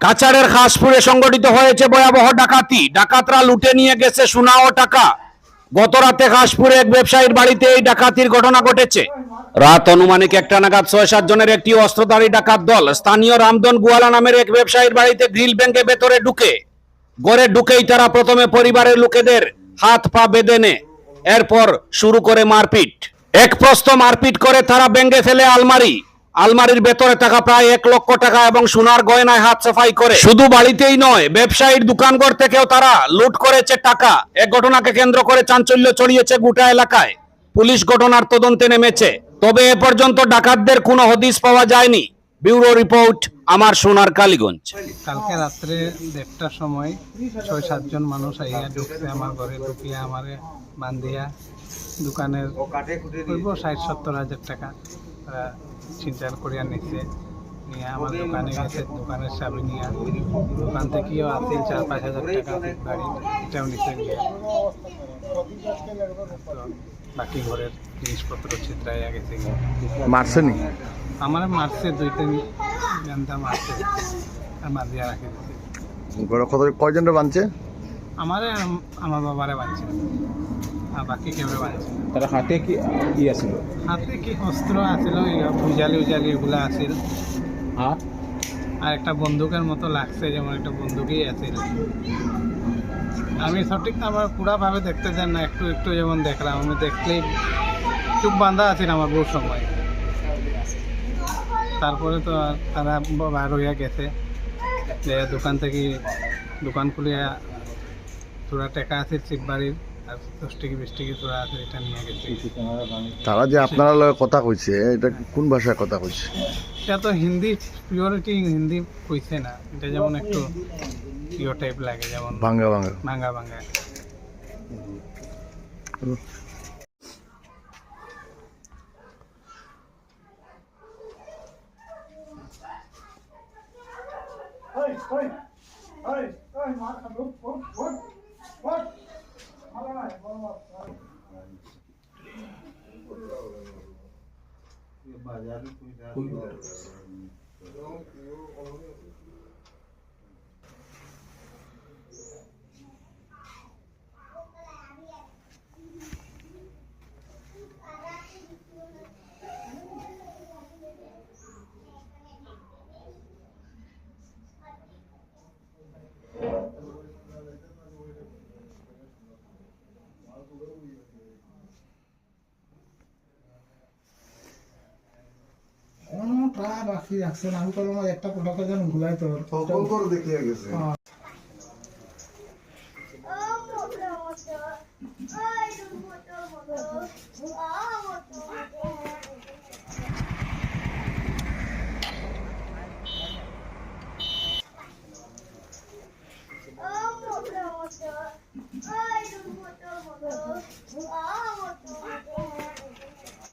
কাছাড়ের খাসপুরে সংগঠিত হয়েছে ভয়াবহ ডাকাতি। ডাকাতরা লুটে নিয়ে গেছে সোনা ও টাকা। গত রাতে খাসপুরে এক ব্যবসায়ীর বাড়িতে এই ডাকাতির ঘটনা ঘটেছে। রাত অনুমানিক 1টা নাগাদ 6-7 জনের একটি অস্ত্রধারী ডাকাত দল স্থানীয় রামধন গুয়ালা নামের এক ব্যবসায়ীর বাড়িতে গ্রিল ভেঙে ভেতরে ঢুকে। ঘরে ঢুকেই তারা প্রথমে পরিবারের লোকেদের হাত পা বেঁধে নেয়। এরপর শুরু করে মারপিট। এক প্রস্ত মারপিট করে তারা ভেঙে ফেলে আলমারির ভেতরে থাকা প্রায় 1 লক্ষ টাকা এবং সোনার গয়নায় হাত সাফাই করে। শুধু বাড়িতেই নয়, ব্যবসায়ীর দোকানঘর থেকেও তারা লুট করেছে টাকা। এক ঘটনাকে কেন্দ্র করে চাঞ্চল্য ছড়িয়েছে গোটা এলাকায়। পুলিশ ঘটনার তদন্তে নেমেছে, তবে এ পর্যন্ত ডাকাতদের কোনো হদিস পাওয়া যায়নি। ব্যুরো রিপোর্ট, আমার সোনার কালীগঞ্জ। কালকে রাত্রে 1:30টার সময় 6-7 জন মানুষ আইয়া ঢুকছে আমার ঘরে, ঢুকিয়া আমারে বান্ধিয়া দোকানের 60-70 হাজার টাকা তারা ছিনতাই করিয়া নিচ্ছে। নিয়ে আমার দোকানে গেছে, দোকানের চাবি নিয়ে দোকান থেকেও আসছিল 4-5 হাজার টাকা গাড়ি, এটাও নিচে নিয়ে বাকি ঘরের জিনিসপত্র ছিনতাইয়া গেছে। মারছে নি? আমার মারছে 2-3 ঘন্টা মারছে আর বান্ধিয়া রাখে দিচ্ছে। কয়জনের বানছে? আমারে আমার বাবারে বাঁধছে আর বাকি কেউ বাঁধছে। তার হাতে কি আছিল? হাতে কি অস্ত্র আছিল, উজালি এগুলা আছিল। আর একটা বন্দুকের মতো লাগছে, যেমন একটা বন্দুকই আছিল। আমি সঠিক আমার পুরাভাবে দেখতে চান না, একটু একটু যেমন দেখলাম। আমি দেখলেই চুপ বাঁধা আছিল আমার বহু সময়। তারপরে তো তারা বার হইয়া গেছে, যে দোকান থেকে দোকান খুলিয়া তোরা টাকা আছে চিপ বাড়ির আর 10 টাকা 20 টাকা তোরা আছে, এটা নিয়ে গেছে। তারা যে আপনারা লগে কথা কইছে, এটা কোন ভাষায় কথা কইছে? এটা তো হিন্দি, পিওরিটি হিন্দি কইছে না। এটা যেমন একটু ইয়ে টাইপ লাগে, যেমন ভাঙ্গা ভাঙ্গা। প্রায় বাকি রাখছেন। আমি করলাম একটা কোটাকে যেন ঘুলাই তো দেখিয়ে গেছে। Oh,